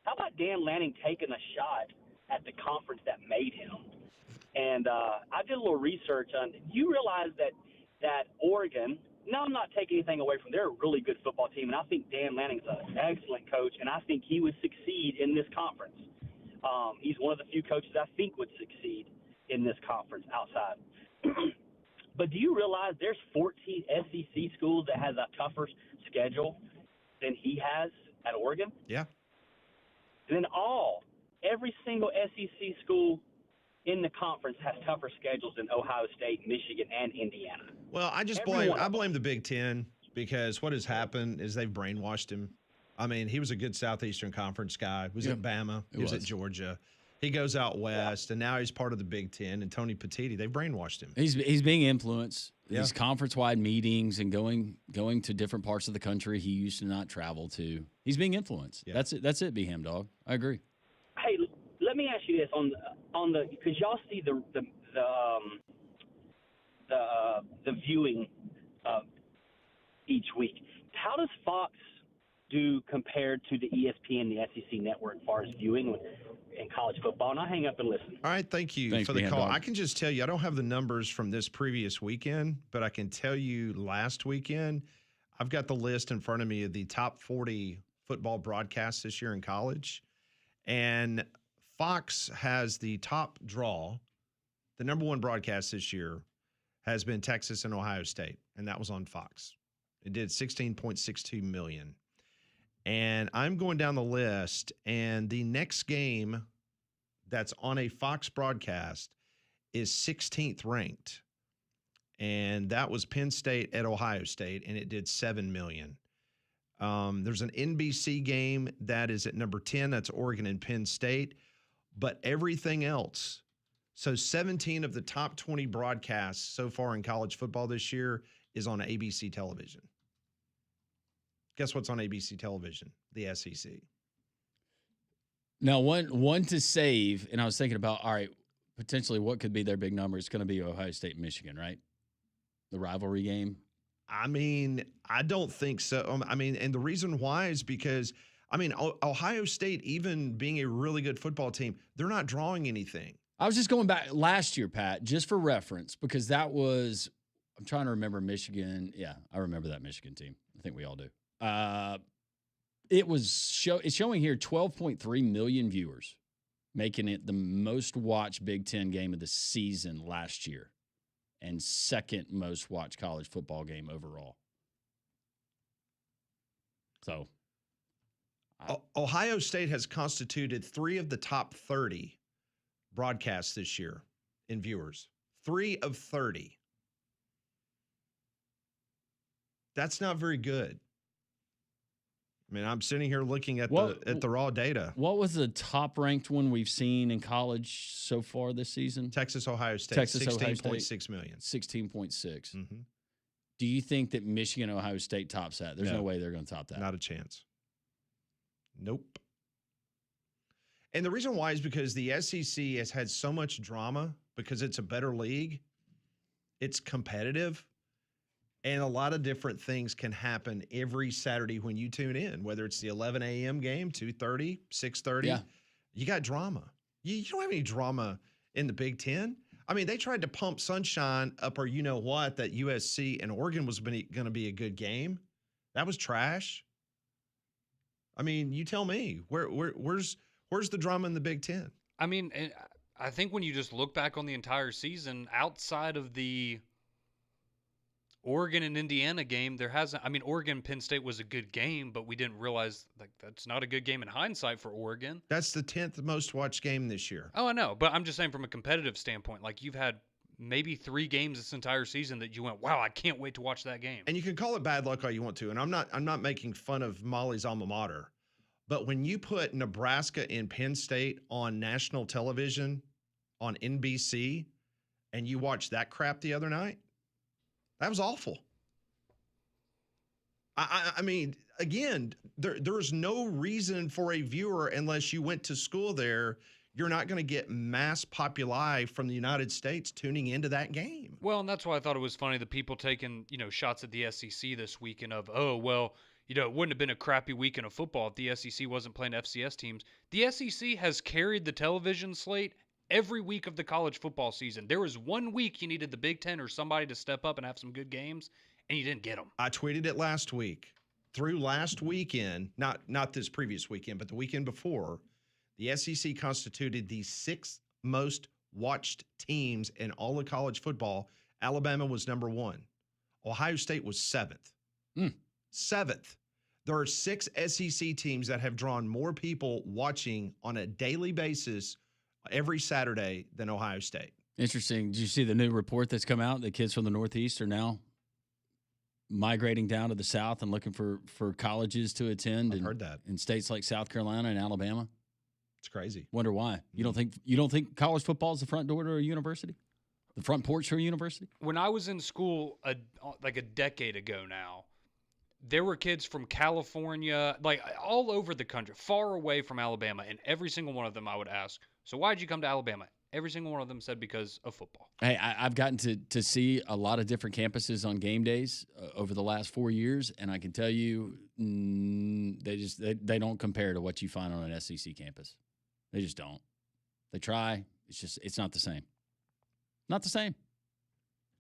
Speaker 6: How about Dan Lanning taking a shot at the conference that made him? And I did a little research on. You realize that Oregon. Now, I'm not taking anything away from. They're a really good football team, and I think Dan Lanning's an excellent coach, and I think he would succeed in this conference. He's one of the few coaches I think would succeed in this conference outside. But do you realize there's 14 SEC schools that has a tougher schedule than he has at Oregon?
Speaker 1: Yeah.
Speaker 6: And then every single SEC school in the conference has tougher schedules than Ohio State, Michigan, and Indiana.
Speaker 1: Well, I blame the Big Ten, because what has happened is they've brainwashed him. I mean, he was a good Southeastern Conference guy. He was at Bama. He was at Georgia. He goes out west, and now he's part of the Big Ten. And Tony Petitti, they brainwashed him.
Speaker 2: He's being influenced. These conference-wide meetings and going to different parts of the country he used to not travel to. He's being influenced. Yeah. That's it, Beham Dog. I agree.
Speaker 6: Hey, let me ask you this on the because y'all see the viewing each week. How does Fox do compared to the ESPN, the SEC network, as far as viewing in college football? And I'll hang up and listen.
Speaker 1: All right, thank you for the call. I can just tell you, I don't have the numbers from this previous weekend, but I can tell you last weekend, I've got the list in front of me of the top 40 football broadcasts this year in college. And Fox has the top draw. The number one broadcast this year has been Texas and Ohio State, and that was on Fox. It did 16.62 million. And I'm going down the list, and the next game that's on a Fox broadcast is 16th ranked. And that was Penn State at Ohio State, and it did 7 million. There's an NBC game that is at number 10. That's Oregon and Penn State. But everything else, so 17 of the top 20 broadcasts so far in college football this year is on ABC television. Guess what's on ABC television? The SEC.
Speaker 2: Now, one to save, and I was thinking about, all right, potentially what could be their big number? It's going to be Ohio State and Michigan, right? The rivalry game.
Speaker 1: I mean, I don't think so. I mean, and the reason why is because, I mean, Ohio State, even being a really good football team, they're not drawing anything.
Speaker 2: I was just going back last year, Pat, just for reference, because that was, I'm trying to remember Michigan. Yeah, I remember that Michigan team. I think we all do. It's showing here 12.3 million viewers, making it the most watched Big Ten game of the season last year and second most watched college football game overall. So
Speaker 1: Ohio State has constituted 3 of the top 30 broadcasts this year in viewers. 3 of 30. That's not very good. I mean, I'm sitting here looking at the raw data.
Speaker 2: What was the top ranked one we've seen in college so far this season?
Speaker 1: Texas, Ohio State.
Speaker 2: Texas,
Speaker 1: 16.6 million.
Speaker 2: 16.6.
Speaker 1: Mm-hmm.
Speaker 2: Do you think that Michigan, Ohio State tops that? There's no way they're going to top that.
Speaker 1: Not a chance. Nope. And the reason why is because the SEC has had so much drama because it's a better league. It's competitive. And a lot of different things can happen every Saturday when you tune in, whether it's the 11 a.m. game, 2:30, 6:30. Yeah. You got drama. You don't have any drama in the Big Ten. I mean, they tried to pump sunshine up or you know what, that USC and Oregon was going to be a good game. That was trash. I mean, you tell me, where's the drama in the Big Ten?
Speaker 4: I mean, I think when you just look back on the entire season, outside of the Oregon and Indiana game, there hasn't. I mean, Oregon Penn State was a good game, but we didn't realize that's not a good game in hindsight for Oregon.
Speaker 1: That's the 10th most watched game this year.
Speaker 4: Oh, I know, but I'm just saying from a competitive standpoint, like you've had maybe 3 games this entire season that you went, wow, I can't wait to watch that game.
Speaker 1: And you can call it bad luck all you want to, and I'm not making fun of Molly's alma mater, but when you put Nebraska and Penn State on national television on NBC, and you watched that crap the other night. That was awful. I mean, again, there's no reason for a viewer unless you went to school there. You're not going to get mass populi from the United States tuning into that game.
Speaker 4: Well, and that's why I thought it was funny the people taking, shots at the SEC this weekend of, oh, well, it wouldn't have been a crappy weekend of football if the SEC wasn't playing FCS teams. The SEC has carried the television slate every week of the college football season. There was one week you needed the Big Ten or somebody to step up and have some good games, and you didn't get them.
Speaker 1: I tweeted it last week. Through last weekend, not this previous weekend, but the weekend before, the SEC constituted the 6th most watched teams in all of college football. Alabama was number 1. Ohio State was 7th. 7th. There are 6 SEC teams that have drawn more people watching on a daily basis every Saturday than Ohio State.
Speaker 2: Interesting. Did you see the new report that's come out? The kids from the Northeast are now migrating down to the South and looking for colleges to attend.
Speaker 1: I've heard that.
Speaker 2: In states like South Carolina and Alabama.
Speaker 1: It's crazy.
Speaker 2: Wonder why. You don't think college football is the front door to a university? The front porch to a university?
Speaker 4: When I was in school like a decade ago now, there were kids from California, like all over the country, far away from Alabama, and every single one of them I would ask, so why'd you come to Alabama? Every single one of them said because of football.
Speaker 2: Hey, I've gotten to see a lot of different campuses on game days over the last 4 years, and I can tell you they don't compare to what you find on an SEC campus. They just don't. They try. It's not the same. Not the same.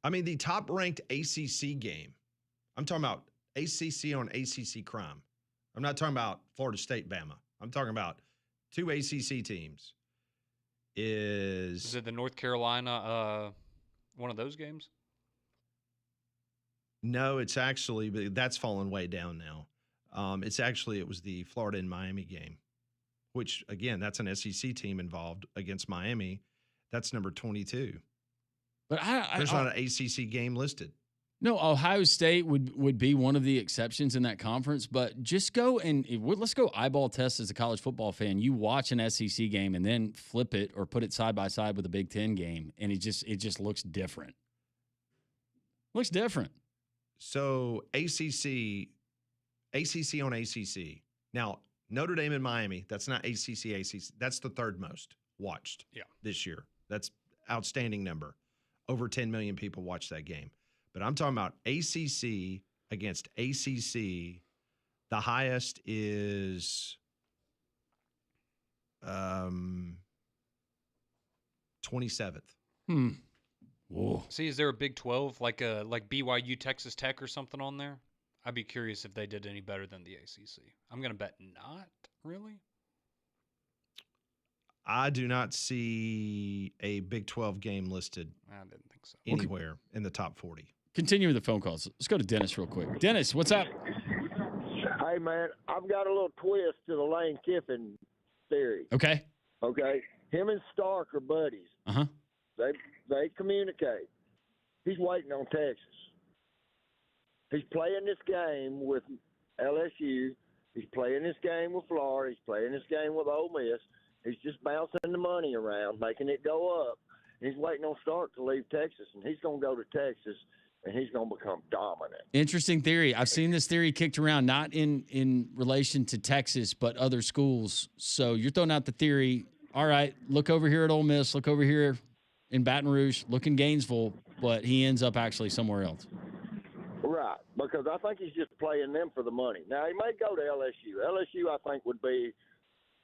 Speaker 1: I mean, the top-ranked ACC game, I'm talking about ACC on ACC crime. I'm not talking about Florida State, Bama. I'm talking about 2 ACC teams. Is
Speaker 4: it the North Carolina one of those games?
Speaker 1: No, it's actually, that's fallen way down now. It was the Florida and Miami game, which, again, that's an SEC team involved against Miami. That's number 22.
Speaker 2: But
Speaker 1: there's not an ACC game listed.
Speaker 2: No, Ohio State would be one of the exceptions in that conference, but just go and let's go eyeball test as a college football fan. You watch an SEC game and then flip it or put it side by side with a Big Ten game, and it just looks different. Looks different.
Speaker 1: So ACC on ACC. Now, Notre Dame and Miami, that's not ACC. That's the 3rd most watched this year. That's outstanding number. Over 10 million people watched that game. But I'm talking about ACC against ACC. The highest is 27th.
Speaker 2: Whoa.
Speaker 4: See, is there a Big 12 like BYU Texas Tech or something on there? I'd be curious if they did any better than the ACC. I'm gonna bet not. Really?
Speaker 1: I do not see a Big 12 game listed
Speaker 4: I didn't think so.
Speaker 1: anywhere in the top 40.
Speaker 2: Continue with the phone calls. Let's go to Dennis real quick. Dennis, what's up?
Speaker 7: Hey, man, I've got a little twist to the Lane Kiffin theory.
Speaker 2: Okay.
Speaker 7: Okay? Him and Stark are buddies.
Speaker 2: Uh-huh.
Speaker 7: They communicate. He's waiting on Texas. He's playing this game with LSU. He's playing this game with Florida. He's playing this game with Ole Miss. He's just bouncing the money around, making it go up. And he's waiting on Stark to leave Texas, and he's going to go to Texas, and he's going to become dominant.
Speaker 2: Interesting theory. I've seen this theory kicked around, not in relation to Texas, but other schools. So you're throwing out the theory, all right, look over here at Ole Miss, look over here in Baton Rouge, look in Gainesville, but he ends up actually somewhere else.
Speaker 7: Right, because I think he's just playing them for the money. Now, he may go to LSU. LSU, I think, would be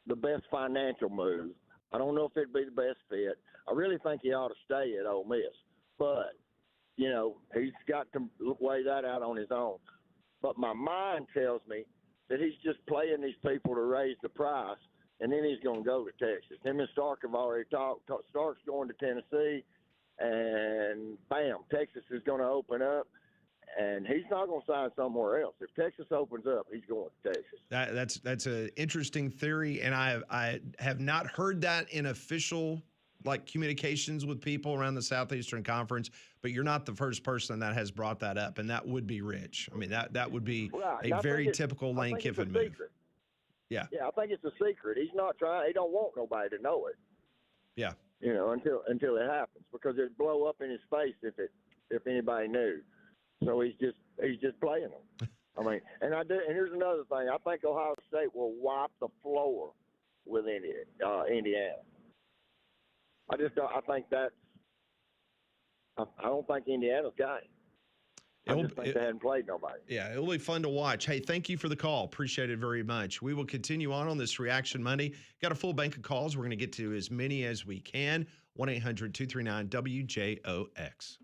Speaker 7: the best financial move. I don't know if it'd be the best fit. I really think he ought to stay at Ole Miss. But, you know, he's got to weigh that out on his own. But my mind tells me that he's just playing these people to raise the price, and then he's going to go to Texas. Him and Stark have already talked. Stark's going to Tennessee, and bam, Texas is going to open up. And he's not going to sign somewhere else. If Texas opens up, he's going to Texas.
Speaker 1: That's an interesting theory, and I have not heard that in official communications with people around the Southeastern Conference. But you're not the first person that has brought that up, and that would be Rich. I mean, that would be
Speaker 7: Right.
Speaker 1: a very typical Lane Kiffin move. Yeah.
Speaker 7: Yeah, I think it's a secret. He's not trying. He don't want nobody to know it.
Speaker 1: Yeah.
Speaker 7: You know, until it happens, because it'd blow up in his face if anybody knew. So he's just playing them. I mean, and here's another thing. I think Ohio State will wipe the floor with Indiana. I think that's. I don't think Indiana's got it. I just think they hadn't played nobody.
Speaker 1: Yeah, it'll be fun to watch. Hey, thank you for the call. Appreciate it very much. We will continue on this Reaction Monday. Got a full bank of calls. We're going to get to as many as we can. 1-800-239-WJOX.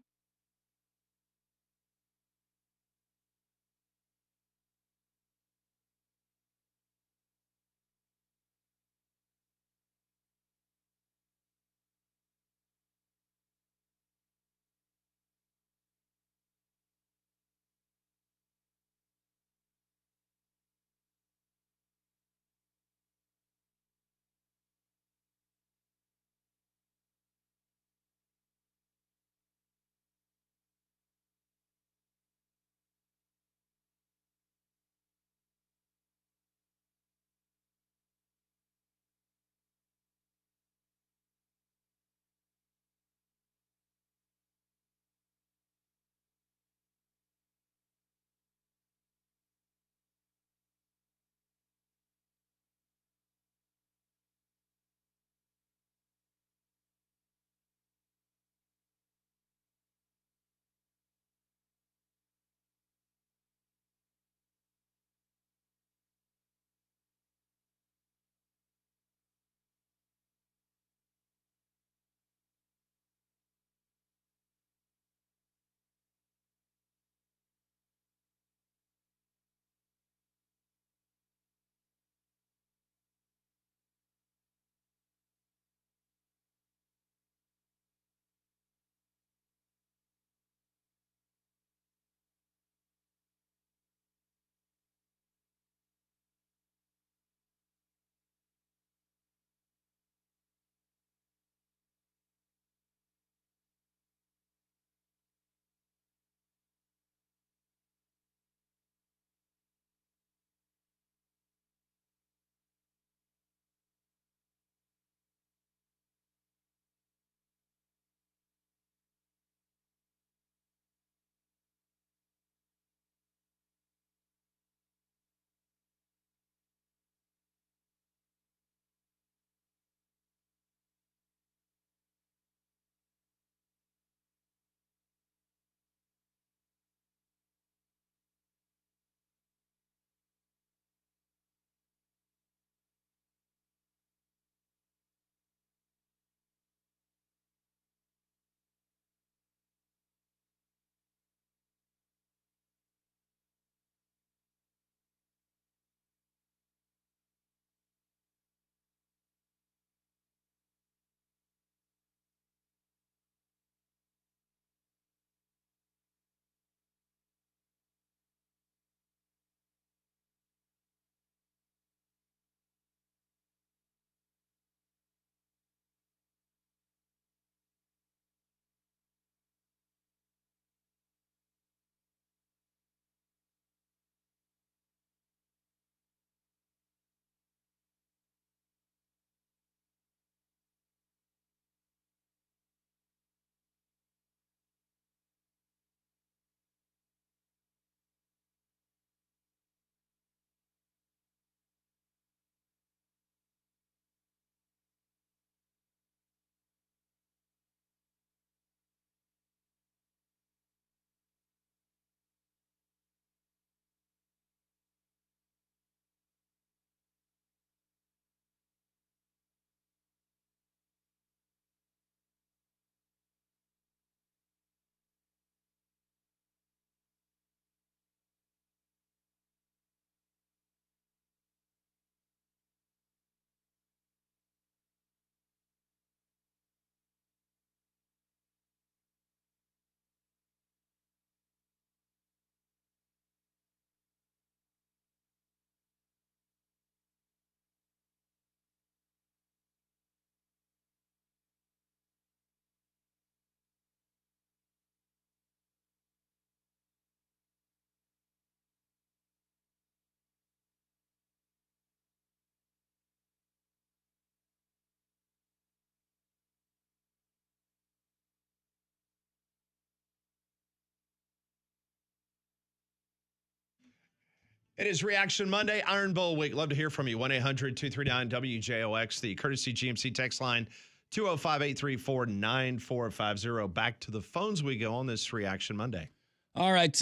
Speaker 1: It is Reaction Monday, Iron Bowl week. Love to hear from you. 1-800-239-WJOX, the courtesy GMC text line, 205-834-9450. Back to the phones we go on this Reaction Monday.
Speaker 2: All right,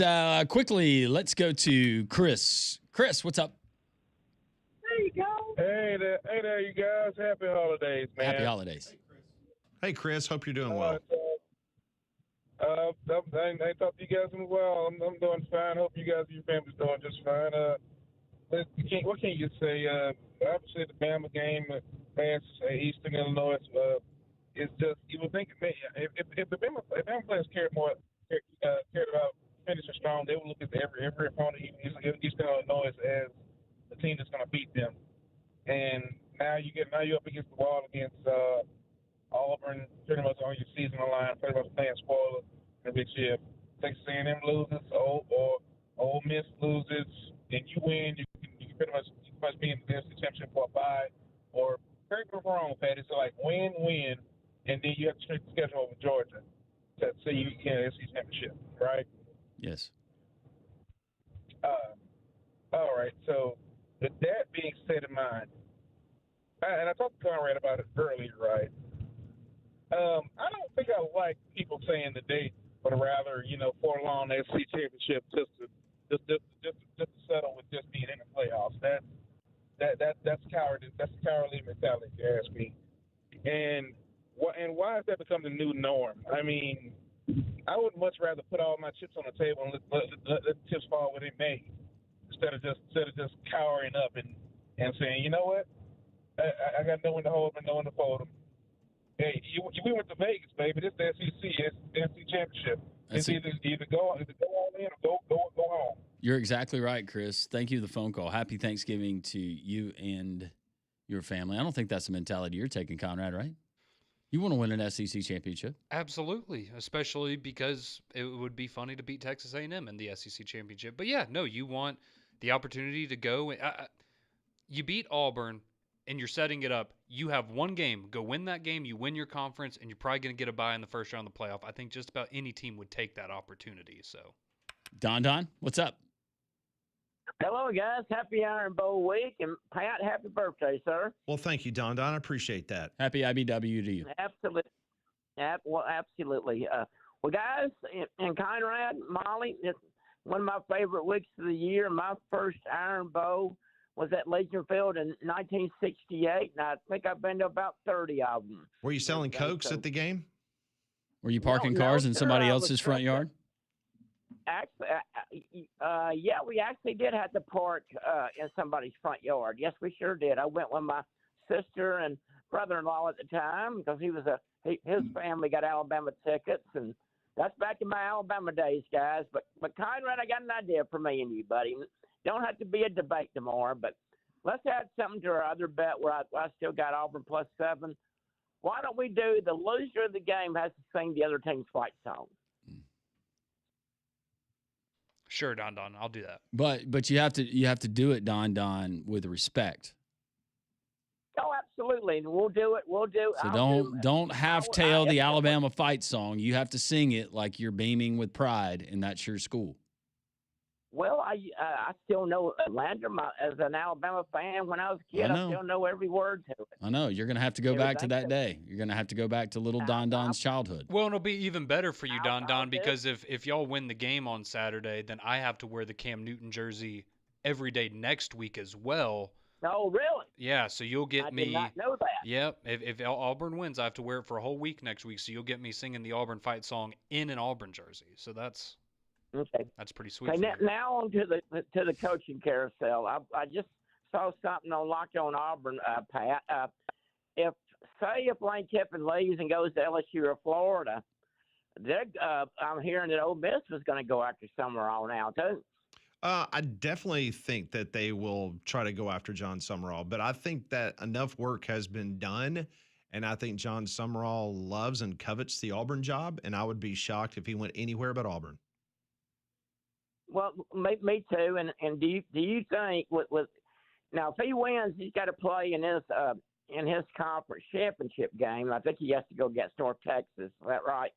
Speaker 2: quickly, let's go to Chris. Chris, what's up?
Speaker 8: There you go. Hey there, you guys. Happy holidays, man.
Speaker 2: Happy holidays.
Speaker 1: Hey, Chris. Hope you're doing well.
Speaker 8: I thought you guys doing well. I'm doing fine. Hope you guys and your family's doing just fine. What can you say? Obviously, the Bama game against Eastern Illinois is just, you would think if the Bama players cared about finishing strong, they would look at every opponent, Eastern Illinois, as the team that's going to beat them. And now you're up against the wall against Auburn, pretty much on your seasonal line, pretty much playing spoiler in which if Texas A&M loses or Ole Miss loses, and you win, you can pretty much be in the SEC championship for a bye. Or correct me if I'm wrong, Pat, it's like win, and then you have to straight the schedule over Georgia to say you can SEC championship, right?
Speaker 2: Yes.
Speaker 8: All right. So with that being said in mind, and I talked to Conrad about it earlier, right? I don't think I like people saying that they would rather, forlorn SEC championship just to settle with just being in the playoffs. That's cowardly. That's a cowardly mentality, if you ask me. And why has that become the new norm? I mean, I would much rather put all my chips on the table and let the chips fall where they may, instead of just cowering up and saying, you know what, I got no one to hold them and no one to fold them. Hey, we went to Vegas, baby. This is the SEC. It's the SEC championship. It's either go all in or go home.
Speaker 2: You're exactly right, Chris. Thank you for the phone call. Happy Thanksgiving to you and your family. I don't think that's the mentality you're taking, Conrad, right? You want to win an SEC championship.
Speaker 4: Absolutely, especially because it would be funny to beat Texas A&M in the SEC championship. But yeah, no, you want the opportunity to go. You beat Auburn, and you're setting it up. You have one game. Go win that game. You win your conference, and you're probably going to get a bye in the first round of the playoff. I think just about any team would take that opportunity. So,
Speaker 2: Don, what's up?
Speaker 9: Hello, guys. Happy Iron Bowl week. And Pat, happy birthday, sir.
Speaker 1: Well, thank you, Don. I appreciate that.
Speaker 2: Happy IBW to you.
Speaker 9: Absolutely. Absolutely. Well, guys, and Conrad, Molly, it's one of my favorite weeks of the year. My first Iron Bowl was at Legion Field in 1968, and I think I've been to about 30 of them.
Speaker 1: Were you selling Cokes at the game?
Speaker 2: Were you parking cars in somebody else's front yard?
Speaker 9: Actually, yeah, we actually did have to park in somebody's front yard. Yes, we sure did. I went with my sister and brother-in-law at the time because his family got Alabama tickets, and that's back in my Alabama days, guys. But Conrad, I got an idea for me and you, buddy. Don't have to be a debate tomorrow, but let's add something to our other bet where I still got Auburn +7. Why don't we do the loser of the game has to sing the other team's fight song?
Speaker 4: Sure, Don, I'll do that.
Speaker 2: But you have to do it, Don, with respect.
Speaker 9: Oh, absolutely, and we'll do it.
Speaker 2: So don't half-tail the Alabama fight song. You have to sing it like you're beaming with pride, and that's your school.
Speaker 9: Well, I still know Lander as an Alabama fan. When I was a kid, I still know every word to it.
Speaker 2: I know. You're going to have to go back to that day. You're going to have to go back to little Don's childhood.
Speaker 4: Well, it'll be even better for you, Don, because if y'all win the game on Saturday, then I have to wear the Cam Newton jersey every day next week as well.
Speaker 9: Oh, really?
Speaker 4: Yeah, so you'll get me.
Speaker 9: I did not know that.
Speaker 4: Yep. If Auburn wins, I have to wear it for a whole week next week, so you'll get me singing the Auburn fight song in an Auburn jersey. So that's...
Speaker 9: Okay.
Speaker 4: That's pretty sweet.
Speaker 9: Okay, now on to the coaching carousel. I just saw something on Locked On Auburn, Pat. If Lane Kiffin leaves and goes to LSU or Florida, I'm hearing that Ole Miss was going to go after Summerall now too.
Speaker 1: I definitely think that they will try to go after John Summerall, but I think that enough work has been done, and I think John Summerall loves and covets the Auburn job, and I would be shocked if he went anywhere but Auburn.
Speaker 9: Well, me too. And do you think with now if he wins, he's got to play in his conference championship game. I think he has to go against North Texas. Is that right?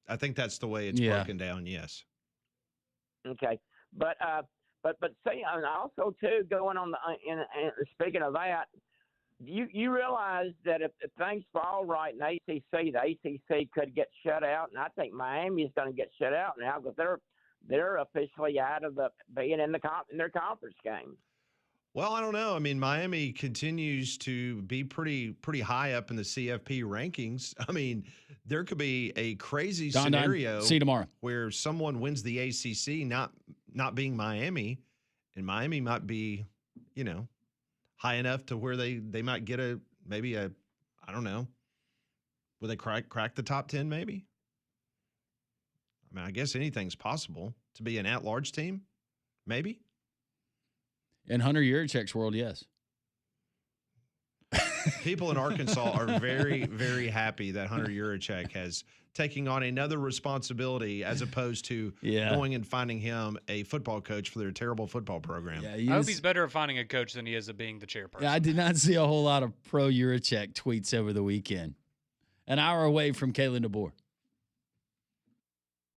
Speaker 1: I think that's the way it's broken down. Yes.
Speaker 9: Okay, but But see, and also too, going on speaking of that, you realize that if things fall right in the ACC could get shut out, and I think Miami is going to get shut out now because they're officially out of being in their conference game.
Speaker 1: Well, I don't know. I mean, Miami continues to be pretty high up in the CFP rankings. I mean, there could be a crazy scenario.
Speaker 2: See you tomorrow.
Speaker 1: Where someone wins the ACC, not being Miami, and Miami might be, high enough to where they might get I don't know. Will they crack the top 10 maybe? I mean, I guess anything's possible to be an at-large team, maybe.
Speaker 2: In Hunter Yurichek's world, yes.
Speaker 1: People in Arkansas are very, very happy that Hunter Yurichek has taking on another responsibility as opposed to going and finding him a football coach for their terrible football program.
Speaker 4: Yeah, I hope he's better at finding a coach than he is at being the chairperson.
Speaker 2: Yeah, I did not see a whole lot of pro Yurichek tweets over the weekend. An hour away from Kalen DeBoer.